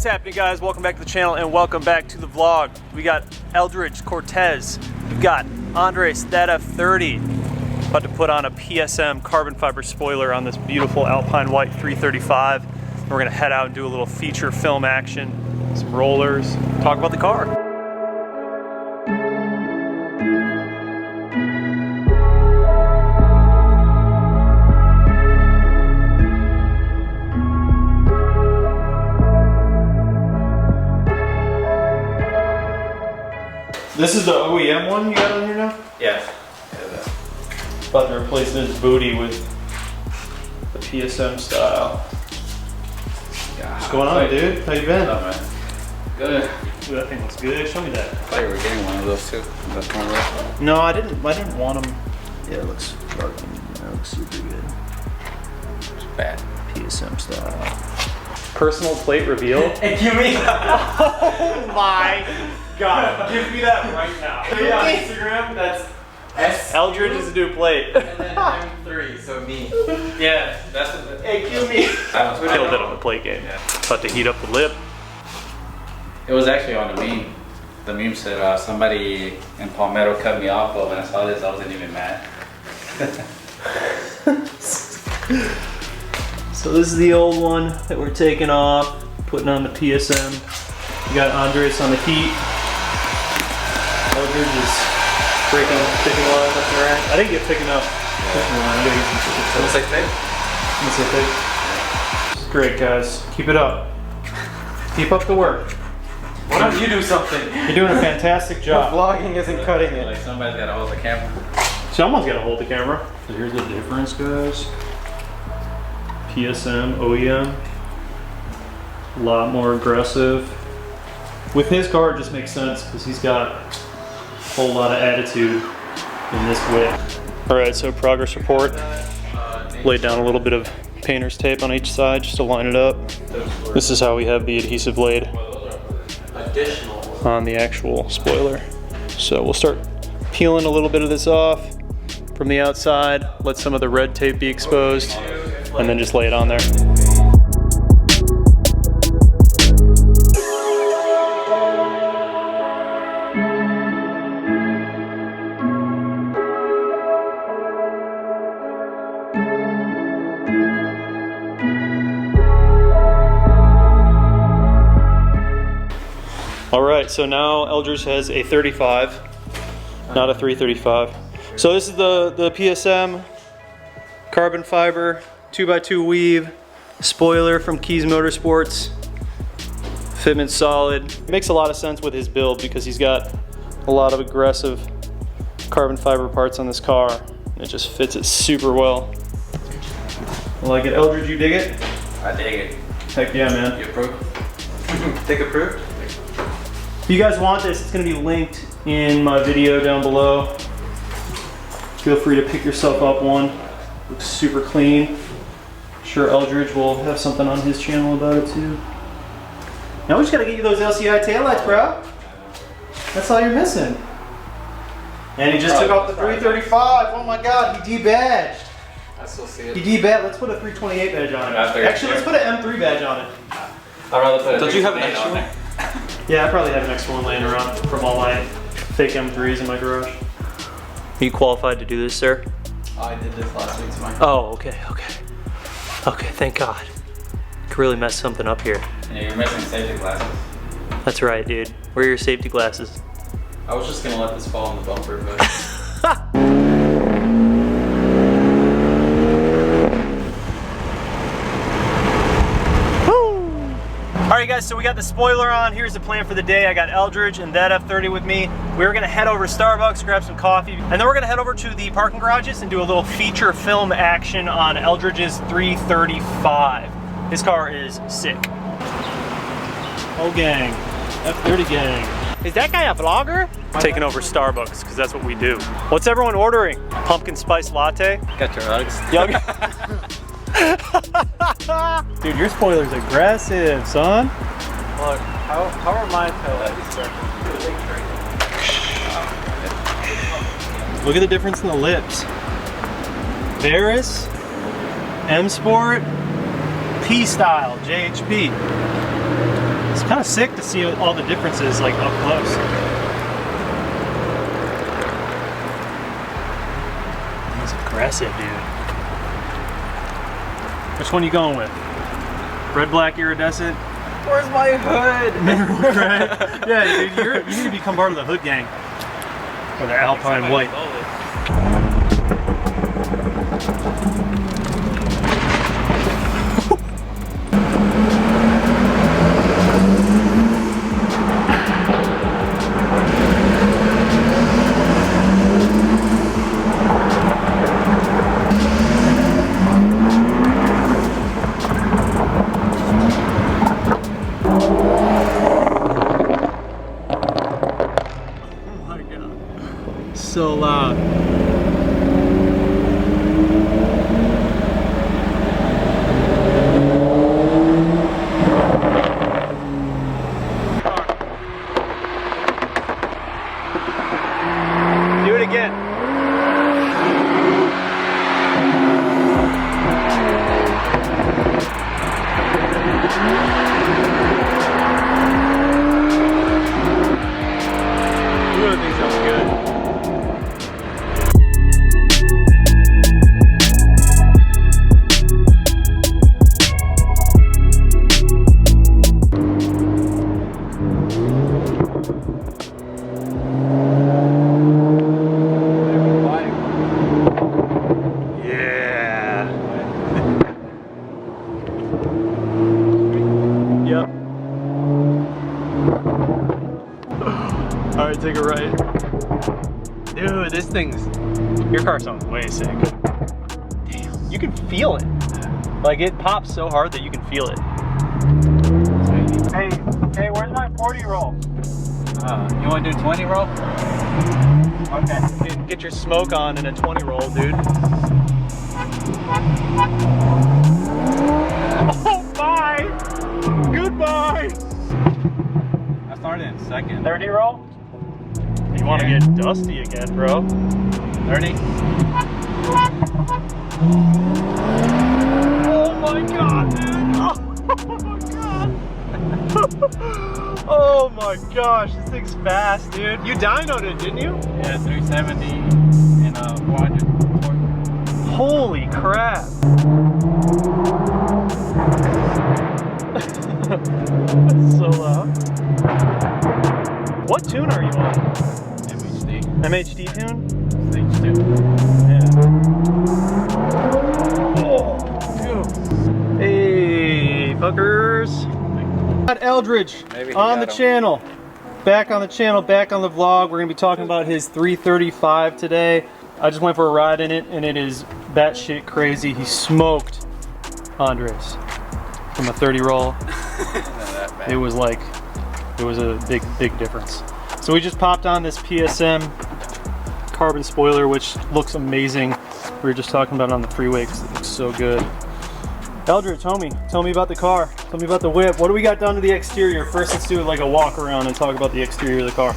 What is happening, guys? Welcome back to the channel and welcome back to the vlog. We got ELDRIDGE, CORTES, we've got Andres, that F30. About to put on a PSM carbon fiber spoiler on this beautiful Alpine White 335. And we're gonna head out and do a little feature film action, some rollers, talk about the car. This is the OEM one you got on here now? Yeah. About to replace this booty with the PSM style. What's going on, dude? How you been? Oh, man. Good. Ooh, that thing looks good. Show me that. I thought you were getting one of those too. That's one of those. No, I didn't want them. Yeah, it looks super good. It's bad. PSM style. Personal plate reveal. Hey, give me that. Oh my God! Give me that right now. Yeah, on Instagram. That's S. ELDRIDGE is a new plate. And then M3, so me. Yeah, that's what. Hey, give me. I Killed it on the plate game. Yeah. About to heat up the lip. It was actually on the meme. The meme said somebody in Palmetto cut me off, but when I saw this, I wasn't even mad. So this is the old one that we're taking off, putting on the PSM. We got Andres on the heat. ELDRIDGE is picking line up there. I didn't get picking up. Looks like thick. Great, guys. Keep it up. Keep up the work. Why don't you do something? You're doing a fantastic job. Vlogging isn't cutting it. Like somebody's got to hold the camera. Someone's got to hold the camera. So here's the difference, guys. PSM, OEM. A lot more aggressive. With his car, it just makes sense because he's got a whole lot of attitude in this width. All right, so progress report. Laid down a little bit of painter's tape on each side just to line it up. This is how we have the adhesive laid on the actual spoiler. So we'll start peeling a little bit of this off from the outside, let some of the red tape be exposed, and then just lay it on there. All right, so now ELDRIDGE has a 35, not a 335. So this is the PSM carbon fiber 2x2 weave spoiler from Keys Motorsports. Fitment's solid. It makes a lot of sense with his build because he's got a lot of aggressive carbon fiber parts on this car. It just fits it super well. I like it. ELDRIDGE, you dig it? I dig it. Heck yeah, man. You approve? Think approved? If you guys want this, it's going to be linked in my video down below. Feel free to pick yourself up one. Looks super clean. I'm sure ELDRIDGE will have something on his channel about it too. Now we just got to get you those LCI taillights, bro. That's all you're missing. And he just took off the 335. Oh my God, he debadged. I still see it. He debadged. Let's put a 328 badge on it. Actually, let's put an M3 badge on it. I'd rather put a Don't you have an 328 extra on there. Yeah, I probably have an extra one laying around from all my fake M3s in my garage. Are you qualified to do this, sir? I did this last week to my Oh, okay. Okay, thank God. Could really mess something up here. Yeah, you're missing safety glasses. That's right, dude. Where are your safety glasses? I was just gonna let this fall in the bumper, but Alright guys, so we got the spoiler on. Here's the plan for the day. I got ELDRIDGE and that F30 with me. We're gonna head over to Starbucks, grab some coffee, and then we're gonna head over to the parking garages and do a little feature film action on ELDRIDGE's 335. This car is sick. Oh gang, F30 gang. Is that guy a vlogger? Taking over Starbucks, because that's what we do. What's everyone ordering? Pumpkin spice latte? got your rugs. Dude, your spoiler's aggressive, son. Look, how are my taillights? Look at the difference in the lips. Varus, M Sport, P style, JHP. It's kind of sick to see all the differences like up close. He's aggressive, dude. Which one you going with? Red, black, iridescent? Where's my hood? Right? Yeah, dude, you need to become part of the hood gang. Or the Alpine white. So loud. Do it again. Ooh, that thing sounds good. Yep. Alright, take a right. Dude, this thing's... Your car sounds way sick. Damn. You can feel it. Like, it pops so hard that you can feel it. Hey, where's my 40 roll? You want to do 20 roll? Okay. Get your smoke on in a 20 roll, dude. Oh, bye! Goodbye! I started in second. 30 roll? You want to get dusty again, bro. 30? Oh my god, dude! Oh my god! Oh my gosh, this thing's fast, dude. You dynoed it, didn't you? Yeah, 370 and 400 torque. Holy crap! That's so loud. What tune are you on? MHD. MHD tune? Stage 2. Yeah. Oh, dude. Hey, fuckers. Got Eldridge on the channel. Back on the channel, back on the vlog. We're gonna be talking about his 335 today. I just went for a ride in it and it is batshit crazy. He smoked Andres from a 30 roll. It was like, it was a big difference. So we just popped on this PSM carbon spoiler, which looks amazing. We were just talking about it on the freeway because it looks so good. Eldridge, homie, tell me about the car. Tell me about the whip. What do we got done to the exterior? First, let's do like a walk around and talk about the exterior of the car.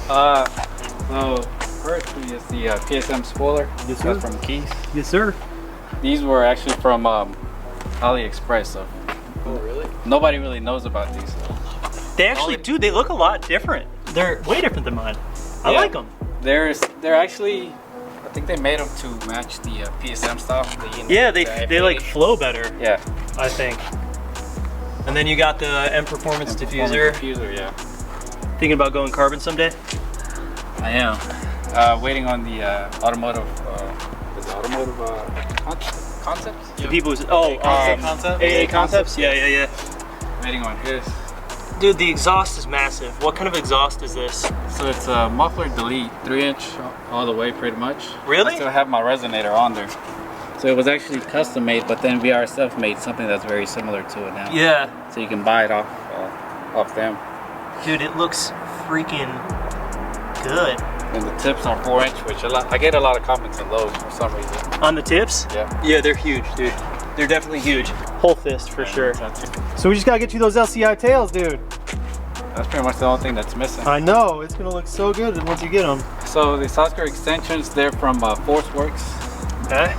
So first we use the PSM spoiler. Yes, sir. That's from Keys. Yes, sir. These were actually from AliExpress, so Oh, really? nobody really knows about these. They actually, dude, they look a lot different. They're way different than mine. I like them. They're actually, I think they made them to match the PSM stuff. Yeah, they like flow better. Yeah. I think. And then you got the M Performance diffuser. Yeah. Thinking about going carbon someday? I am. Waiting on the automotive. Is it automotive concepts? The people who, AA Concepts? Yeah. Waiting on his. Dude, the exhaust is massive. What kind of exhaust is this? So it's a muffler delete, 3-inch all the way pretty much. Really? I still have my resonator on there. So it was actually custom made, but then we ourselves made something that's very similar to it now. Yeah. So you can buy it off them. Dude, it looks freaking good. And the tips are 4-inch, which I get a lot of comments on those for some reason. On the tips? Yeah. Yeah, they're huge, dude. They're definitely huge. Whole fist for sure. So we just gotta get you those LCI tails, dude. That's pretty much the only thing that's missing. I know, it's gonna look so good once you get them. So the South Korea extensions, they're from ForceWorks. Okay.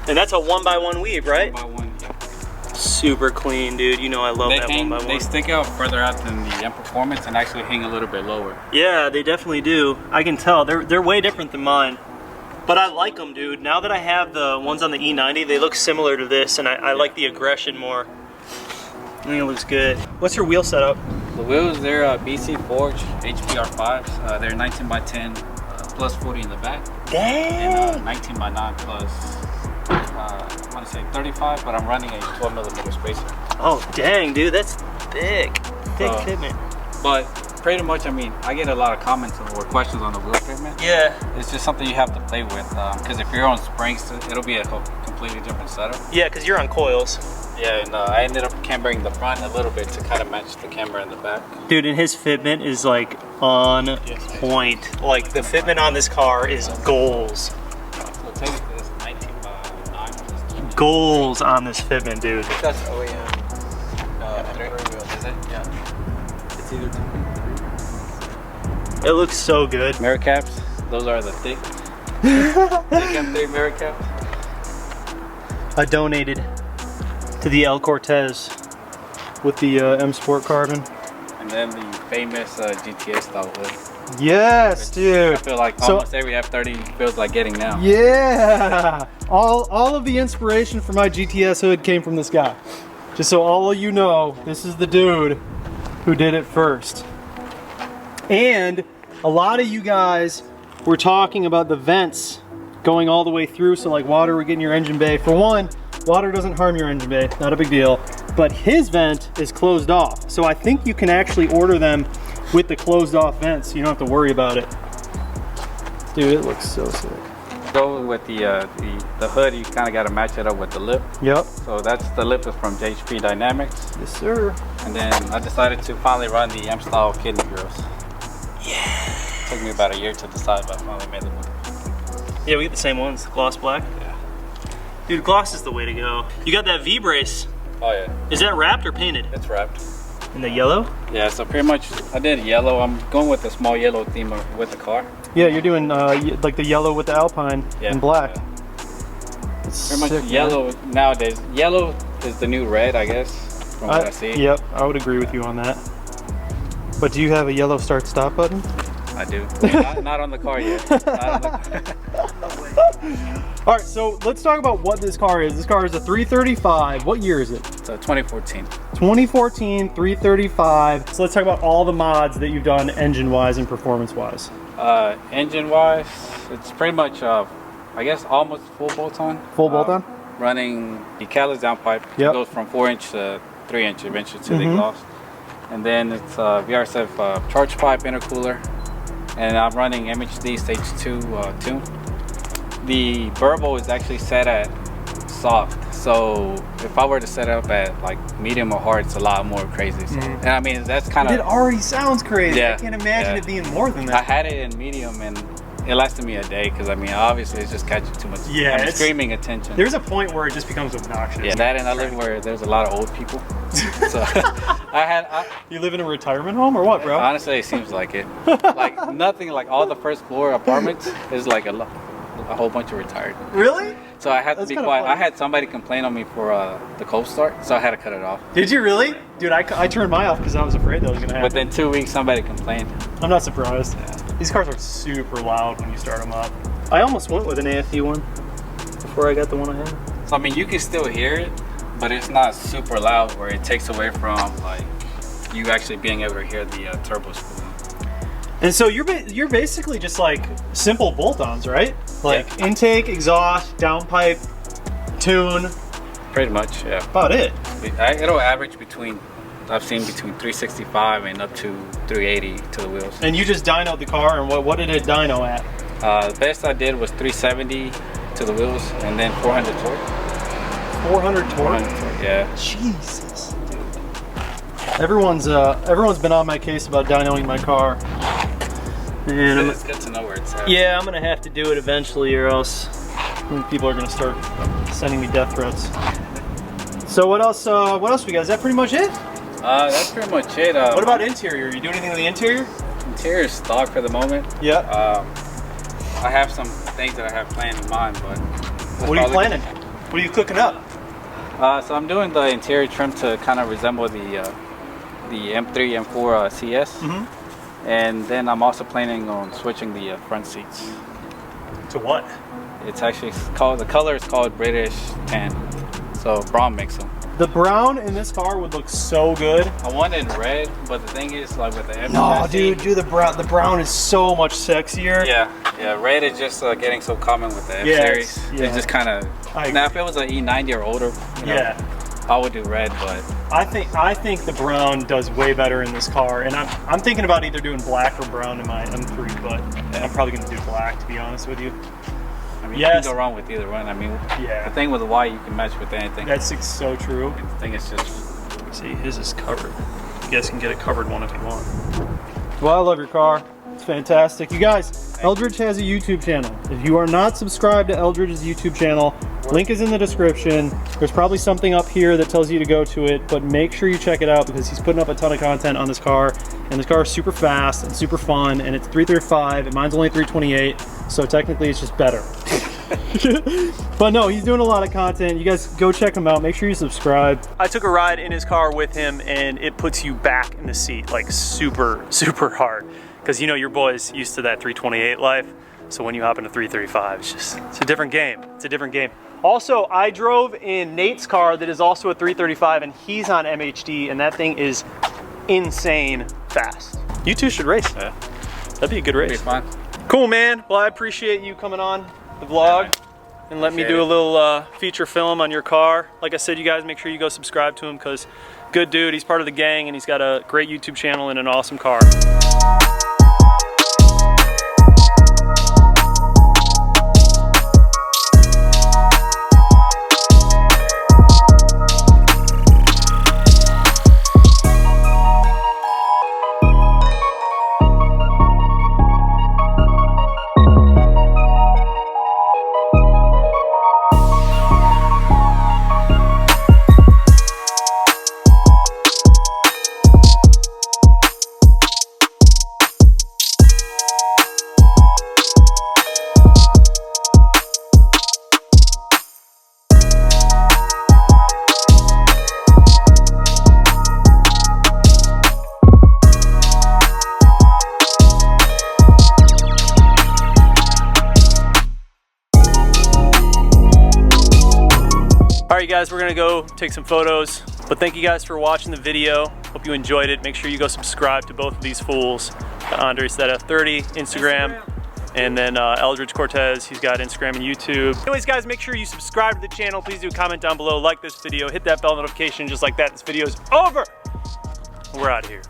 And that's a 1x1 weave, right? 1x1, yeah. Super clean, dude. You know I love that one by one. They stick out further out than the M Performance and actually hang a little bit lower. Yeah, they definitely do. I can tell. They're way different than mine. But I like them, dude. Now that I have the ones on the E90, they look similar to this, and I like the aggression more. I think it looks good. What's your wheel setup? The wheels, they're BC Forge HPR5s. They're 19 by 10 plus 40 in the back. Dang! And 19 by 9 plus, I want to say 35, but I'm running a 12mm spacer. Oh, dang, dude. That's thick. Thick fitment. But pretty much, I mean, I get a lot of comments or questions on the wheel fitment. Yeah. It's just something you have to play with, because if you're on springs, it'll be a completely different setup. Yeah, because you're on coils. Yeah, and I ended up cambering the front a little bit to kind of match the camber in the back. Dude, and his fitment is like on point. Like the fitment on this car is goals. So technically it's 19 by 9. Goals on this fitment, dude. That's OEM. Is it? Yeah. It's either 2 It looks so good. Mirror caps, those are the thick M3 mirror caps. I donated to the El Cortez with the M Sport Carbon. And then the famous GTS style hood. Yes, dude. I feel like almost every F30 feels like getting now. Yeah. All of the inspiration for my GTS hood came from this guy. Just so all of you know, this is the dude who did it first. And a lot of you guys were talking about the vents going all the way through, so like water would get in your engine bay. For one, water doesn't harm your engine bay, not a big deal. But his vent is closed off, so I think you can actually order them with the closed off vents, so you don't have to worry about it. Dude, it looks so sick. Go with the hood, you kind of got to match it up with the lip. Yep. So the lip is from JHP Dynamics. Yes, sir. And then I decided to finally run the M style kidney grills. Yeah. Took me about a year to decide, but I finally made them. Yeah, we get the same ones, gloss black. Yeah. Dude, gloss is the way to go. You got that V-brace. Oh yeah. Is that wrapped or painted? It's wrapped. In the yellow? Yeah, so pretty much I did yellow. I'm going with the small yellow theme with the car. Yeah, you're doing like the yellow with the Alpine and black. Yeah. It's Pretty much sick, yellow nowadays. Yellow is the new red, I guess, from what I see. Yep, I would agree with you on that. But do you have a yellow start stop button? I do. Not on the car yet. Not on the car. All right, so let's talk about what this car is. This car is a 335. What year is it? So 2014. 2014 335. So let's talk about all the mods that you've done engine-wise and performance-wise. Engine-wise, it's pretty much, I guess, almost full bolt-on. Full bolt-on? Running the catalyst downpipe. Yep. It goes from 4-inch to 3-inch eventually to the exhaust. And then it's VRSF charge pipe intercooler. And I'm running MHD stage 2 tune. The burble is actually set at soft, so if I were to set it up at like medium or hard, it's a lot more crazy. So, and I mean, that's kind of... It already sounds crazy. Yeah, I can't imagine it being more than I that. had it in medium and it lasted me a day because I mean, obviously it's just catching too much it's screaming attention. There's a point where it just becomes obnoxious. Yeah, that and I live where there's a lot of old people. So You live in a retirement home or what, bro? Honestly, it seems like it. Like nothing, like all the first floor apartments is like a whole bunch of retired. Really? So I had to That's be kinda quiet. funny. I had somebody complain on me for the cold start, so I had to cut it off. Did you really? Dude, I turned my off because I was afraid that was gonna happen. Within 2 weeks, somebody complained. I'm not surprised. These cars are super loud when you start them up. I almost went with an AFE one before I got the one I had. So I mean, you can still hear it, but it's not super loud where it takes away from like you actually being able to hear the turbo spool. And so you're basically just like simple bolt-ons, right? Like intake, exhaust, downpipe, tune. Pretty much, yeah. About it. It'll average between, I've seen between 365 and up to 380 to the wheels. And you just dynoed the car, and what did it dyno at? The best I did was 370 to the wheels, and then 400 torque. 400 torque? 400 torque, yeah. Jesus. Everyone's been on my case about dynoing my car. And It's good to know where it's at. yeah, I'm gonna have to do it eventually, or else people are gonna start sending me death threats. So what else? What else we got? Is that pretty much it? That's pretty much it. What about interior? You do anything to the interior? Interior is stock for the moment. Yeah. I have some things that I have planned in mind, but What are you planning? What are you cooking up? So I'm doing the interior trim to kind of resemble the M3, M4 CS. And then I'm also planning on switching the front seats. To what? It's actually called, the color is called British Tan. So Braun makes them. The brown in this car would look so good. I want it in red, but the thing is, like with the F30. No, dude, the brown is so much sexier. Yeah, red is just getting so common with the F series. It's just kind of. Now, if it was an E90 or older, you know, I would do red, but I think the brown does way better in this car, and I'm thinking about either doing black or brown in my M3, but I'm probably gonna do black, to be honest with you. I mean, you can go wrong with either one. I mean, the thing with the white, you can match with anything. That's so true. The thing is just... See, his is covered. You guys can get a covered one if you want. Well, I love your car. It's fantastic. You guys, Eldridge has a YouTube channel. If you are not subscribed to Eldridge's YouTube channel, link is in the description. There's probably something up here that tells you to go to it, but make sure you check it out because he's putting up a ton of content on this car. And this car is super fast and super fun, and it's 335, and mine's only 328, so technically it's just better. But no, he's doing a lot of content. You guys go check him out. Make sure you subscribe. I took a ride in his car with him, and it puts you back in the seat like super, super hard. Because you know your boy's used to that 328 life. So when you hop into 335, it's a different game. It's a different game. Also, I drove in Nate's car that is also a 335, and he's on MHD, and that thing is insane fast. You two should race. Yeah. That'd be a good race. It'd be fun. Cool, man. Well, I appreciate you coming on the vlog and let me do a little feature film on your car. Like I said, you guys make sure you go subscribe to him because good dude, he's part of the gang and he's got a great YouTube channel and an awesome car. Alright guys, we're gonna go take some photos, but thank you guys for watching the video. Hope you enjoyed it. Make sure you go subscribe to both of these fools. Andres, that F30, Instagram, and then Eldridge Cortez, he's got Instagram and YouTube. Anyways guys, make sure you subscribe to the channel. Please do comment down below, like this video, hit that bell notification just like that. This video is over. We're out of here.